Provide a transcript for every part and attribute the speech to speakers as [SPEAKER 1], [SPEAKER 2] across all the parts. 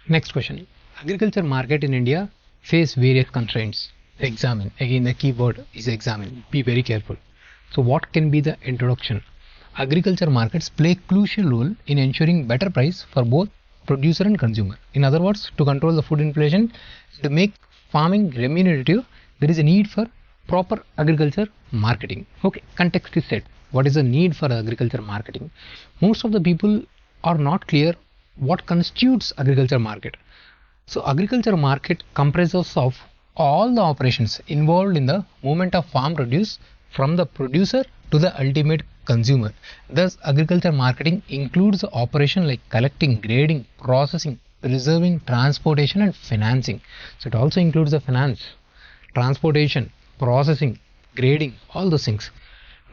[SPEAKER 1] Next question. Agriculture market in India face various constraints. Examine. Again, the keyword is examine. Be very careful. So what can be the introduction? Agriculture markets play a crucial role in ensuring better price for both producer and consumer. In other words, to control the food inflation, to make farming remunerative, there is a need for proper agriculture marketing. Okay, context is set. What is the need for agriculture marketing? Most of the people are not clear what constitutes agriculture market. So agriculture market comprises of all the operations involved in the movement of farm produce from the producer to the ultimate consumer. Thus, agriculture marketing includes operation like collecting, grading, processing, preserving, transportation and financing. So it also includes the finance, transportation, processing, grading, all those things.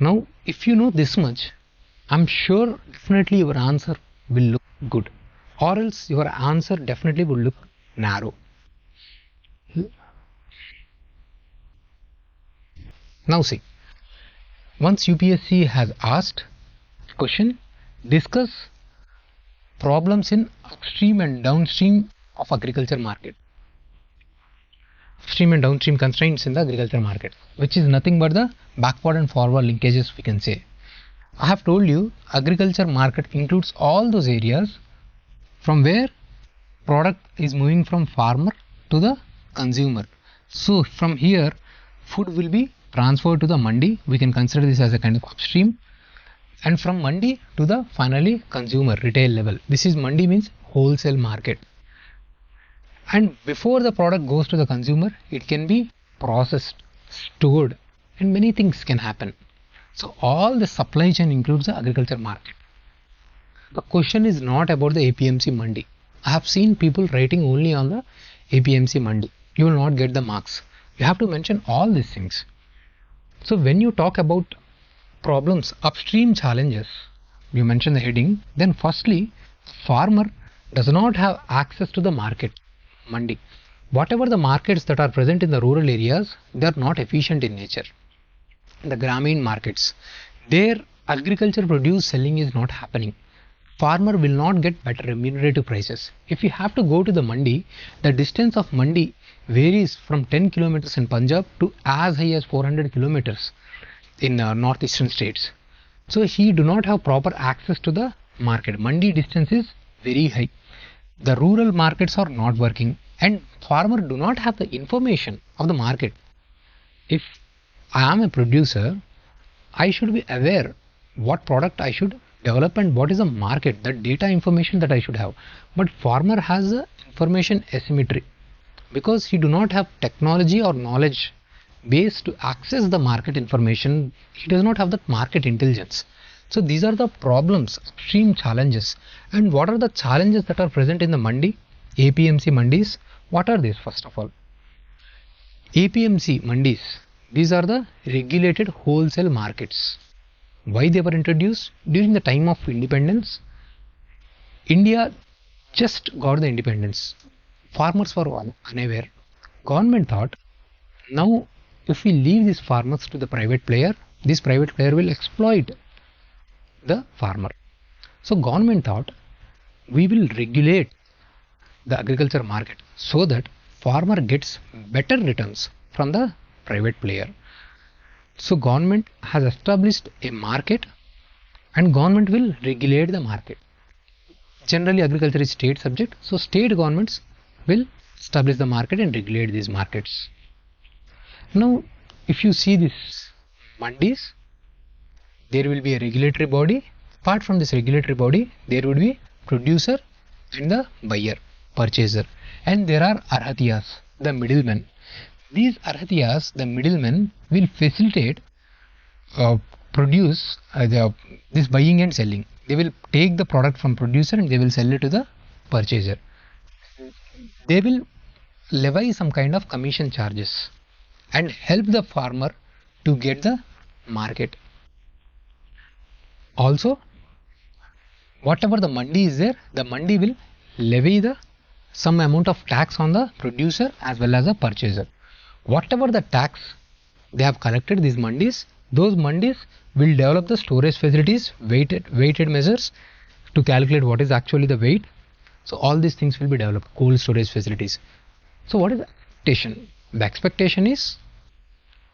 [SPEAKER 1] Now, if you know this much, I'm sure definitely your answer will look good, or else your answer definitely will look narrow. Now see, once UPSC has asked question, discuss problems in upstream and downstream of agriculture market. Upstream and downstream constraints in the agriculture market, which is nothing but the backward and forward linkages we can say. I have told you agriculture market includes all those areas from where product is moving from farmer to the consumer. So from here food will be transferred to the mandi. We can consider this as a kind of upstream, and from mandi to the finally consumer retail level. This is mandi means wholesale market. And before the product goes to the consumer, it can be processed, stored, and many things can happen. So all the supply chain includes the agriculture market. The question is not about the APMC mandi. I have seen people writing only on the APMC mandi. You will not get the marks. You have to mention all these things. So when you talk about problems, upstream challenges, you mention the heading, then firstly, farmer does not have access to the market, mandi. Whatever the markets that are present in the rural areas, they are not efficient in nature. The Grameen markets, their agriculture produce selling is not happening. Farmer will not get better remunerative prices. If you have to go to the mandi, the distance of mandi varies from 10 kilometers in Punjab to as high as 400 kilometers in northeastern states. So he do not have proper access to the market. Mandi distance is very high. The rural markets are not working, and farmer do not have the information of the market. If I am a producer, I should be aware what product I should develop and what is the market, the data information that I should have. But farmer has the information asymmetry because he do not have technology or knowledge base to access the market information. He does not have that market intelligence. So these are the problems, upstream challenges. And what are the challenges that are present in the mandi, APMC mandis? What are these first of all? APMC mandis, these are the regulated wholesale markets. Why they were introduced? During the time of independence, India just got the independence. Farmers were unaware. Government thought, now if we leave these farmers to the private player, this private player will exploit the farmer. So government thought, we will regulate the agriculture market so that farmer gets better returns from the private player. So government has established a market and government will regulate the market. Generally agriculture is state subject, so state governments will establish the market and regulate these markets. Now if you see this mandis, there will be a regulatory body. Apart from this regulatory body, there would be producer and the buyer, purchaser, and there are arhatiyas, the middlemen. These arhatiyas, the middlemen, will facilitate this buying and selling. They will take the product from producer and they will sell it to the purchaser. They will levy some kind of commission charges and help the farmer to get the market. Also, whatever the mandi is there, the mandi will levy some amount of tax on the producer as well as the purchaser. Whatever the tax they have collected, these mandis, those mandis will develop the storage facilities, weighted measures to calculate what is actually the weight, So all these things will be developed, cold storage facilities. So what is the expectation? The expectation is,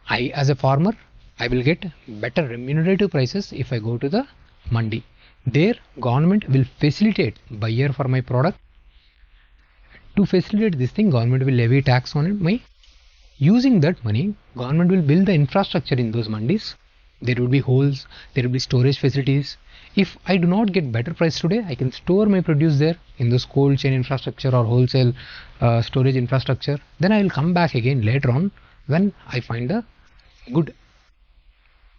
[SPEAKER 1] I as a farmer, I will get better remunerative prices if I go to the mandi. There government will facilitate buyer for my product. To facilitate this thing, government will levy tax on it. Using that money, government will build the infrastructure in those mandis. There will be holes, there will be storage facilities. If I do not get better price today, I can store my produce there in those cold chain infrastructure or wholesale storage infrastructure. Then I will come back again later on when I find a good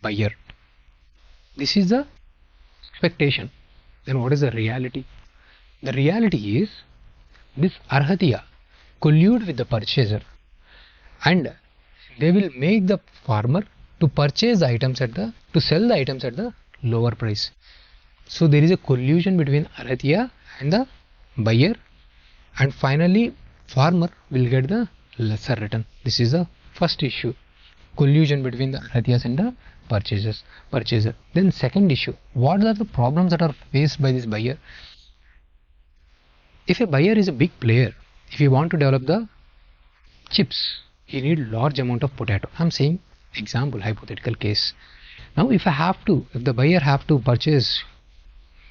[SPEAKER 1] buyer. This is the expectation. Then what is the reality? The reality is, this Arhatiya collude with the purchaser, and they will make the farmer to purchase the items to sell the items at the lower price. So there is a collusion between Arhatiya and the buyer, and finally farmer will get the lesser return. This is the first issue, collusion between the Arhatiyas and the purchaser. Then second issue, what are the problems that are faced by this buyer? If a buyer is a big player, if you want to develop the chips, he need large amount of potato. I'm saying example, hypothetical case. Now if the buyer have to purchase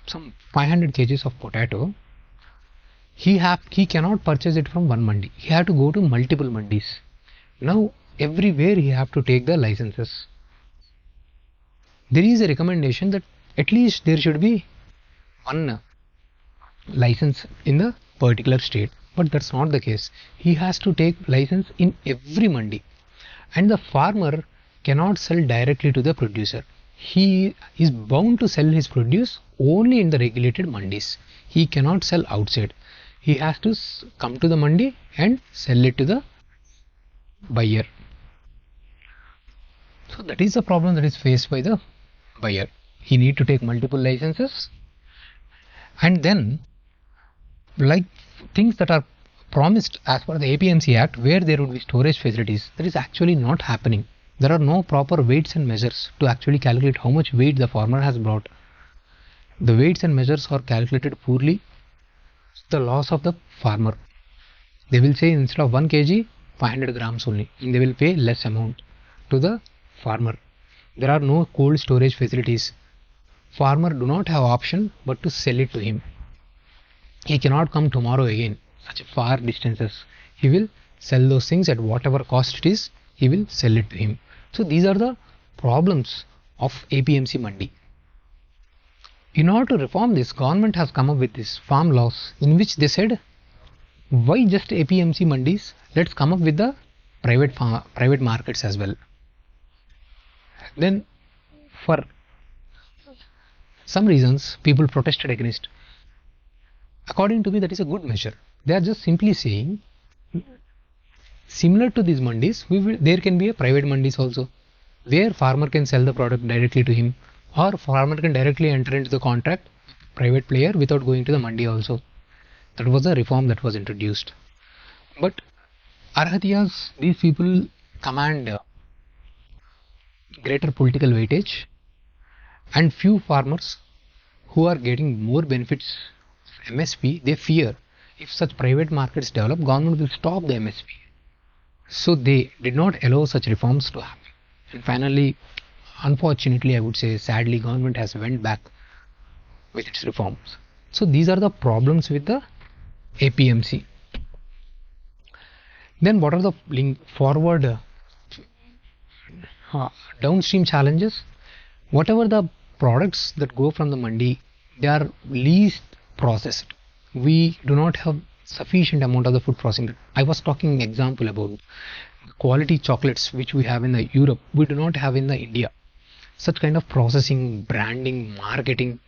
[SPEAKER 1] some 500 kgs of potato, he cannot purchase it from one mandi. He have to go to multiple mandis. Now everywhere he have to take the licenses. There is a recommendation that at least there should be one license in the particular state, but that's not the case. He has to take license in every mandi, and the farmer cannot sell directly to the producer. He is bound to sell his produce only in the regulated mandis. He cannot sell outside. He has to come to the mandi and sell it to the buyer. So that is the problem that is faced by the buyer. He need to take multiple licenses, and then like things that are promised as per the APPSC Act, where there would be storage facilities, that is actually not happening. There are no proper weights and measures to actually calculate how much weight the farmer has brought. The weights and measures are calculated poorly. The loss of the farmer. They will say instead of 1 kg, 500 grams only, and they will pay less amount to the farmer. There are no cold storage facilities. Farmer do not have option but to sell it to him. He cannot come tomorrow again, such far distances. He will sell those things at whatever cost it is, he will sell it to him. So these are the problems of APPSC Mandi. In order to reform this, government has come up with this farm laws, in which they said, why just APPSC Mandis? Let's come up with the private markets as well. Then for some reasons people protested against. According to me, that is a good measure. They are just simply saying, similar to these mandis, there can be a private mandis also, where farmer can sell the product directly to him, or farmer can directly enter into the contract private player without going to the mandi also. That was a reform that was introduced. But Arhatiyas, these people command greater political weightage, and few farmers who are getting more benefits MSP, they fear if such private markets develop, government will stop the MSP. So they did not allow such reforms to happen. And finally, unfortunately, I would say sadly, government has went back with its reforms. So these are the problems with the APPSC. Then what are the forward downstream challenges? Whatever the products that go from the mandi, they are least processed. We do not have sufficient amount of the food processing. I was talking example about quality chocolates which we have in the Europe, we do not have in the India. Such kind of processing, branding, marketing,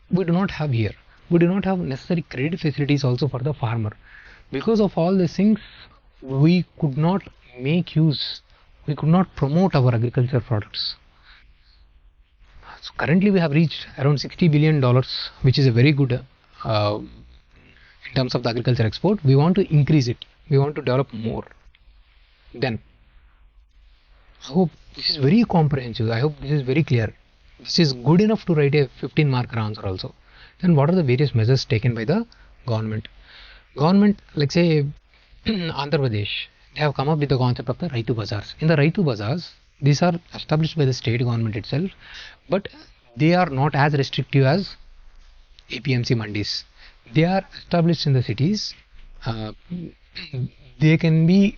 [SPEAKER 1] we do not have here. We do not have necessary credit facilities also for the farmer. Because of all these things, we could not make use, we could not promote our agriculture products. So currently we have reached around $60 billion, which is a very good in terms of the agriculture export. We want to increase it. We want to develop more. Then, I hope this is very comprehensive. I hope this is very clear. This is good enough to write a 15-mark answer also. Then what are the various measures taken by the government. Government, like say Andhra Pradesh, they have come up with the concept of the Raitu Bazaars. In the Raitu Bazaars, these are established by the state government itself, but they are not as restrictive as APMC mandis. They are established in the cities. They can be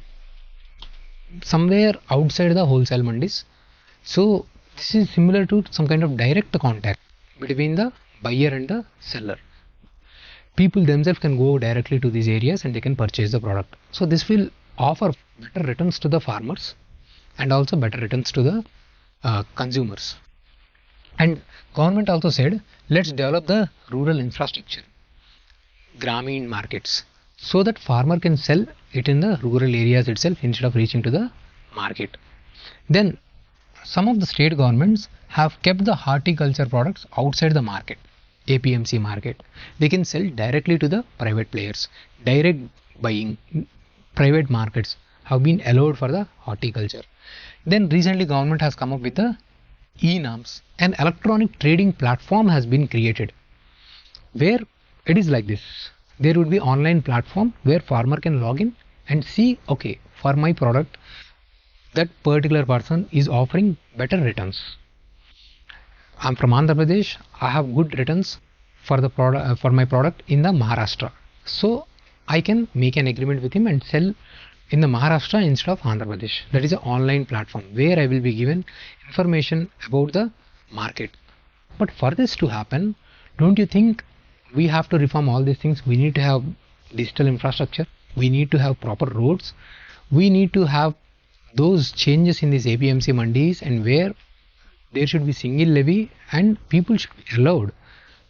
[SPEAKER 1] somewhere outside the wholesale mandis. So this is similar to some kind of direct contact between the buyer and the seller. People themselves can go directly to these areas and they can purchase the product. So this will offer better returns to the farmers and also better returns to the consumers. And government also said, let's develop the rural infrastructure, Grameen markets, so that farmer can sell it in the rural areas itself instead of reaching to the market. Then some of the state governments have kept the horticulture products outside the market, APMC market. They can sell directly to the private players. Direct buying, private markets have been allowed for the horticulture. Then recently government has come up with the e-norms. An electronic trading platform has been created where it is like this. There would be online platform where farmer can log in and see, okay, for my product, that particular person is offering better returns. I'm from Andhra Pradesh. I have good returns for the product, for my product in the Maharashtra. So I can make an agreement with him and sell in the Maharashtra instead of Andhra Pradesh. That is an online platform where I will be given information about the market. But for this to happen, don't you think we have to reform all these things? We need to have digital infrastructure. We need to have proper roads. We need to have those changes in these APMC mandis, and where there should be single levy and people should be allowed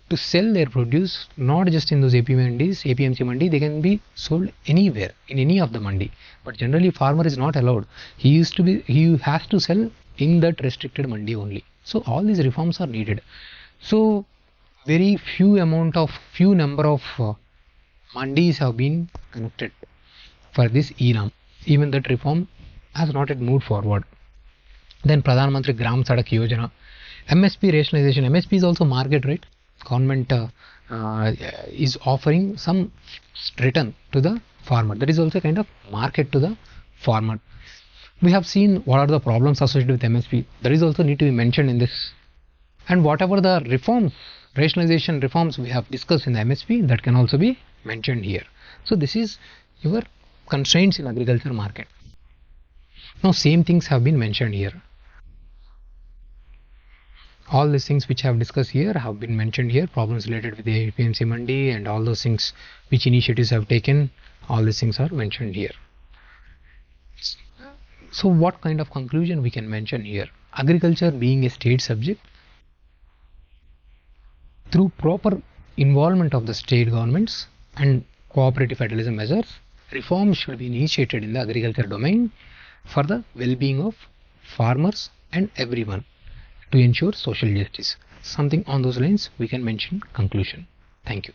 [SPEAKER 1] to sell their produce not just in those APMC mandi. They can be sold anywhere in any of the mandi, but generally farmer is not allowed. He has to sell in that restricted mandi only. So all these reforms are needed. So very few number of mandis have been connected for this e-norm. Even that reform has not yet moved forward. Then Pradhan Mantri Gram Sadak Yojana, MSP rationalization. MSP is also market, right? Government is offering some return to the farmer. That is also kind of market to the farmer. We have seen what are the problems associated with MSP. That is also need to be mentioned in this. And whatever the reforms, rationalization reforms we have discussed in the MSP, that can also be mentioned here. So this is your constraints in agriculture market. Now same things have been mentioned here. All these things which I have discussed here have been mentioned here. Problems related with the APMC mandi and all those things which initiatives have taken, all these things are mentioned here. So what kind of conclusion we can mention here? Agriculture being a state subject, through proper involvement of the state governments and cooperative federalism measures, reforms should be initiated in the agriculture domain for the well-being of farmers and everyone to ensure social justice. Something on those lines we can mention conclusion. Thank you.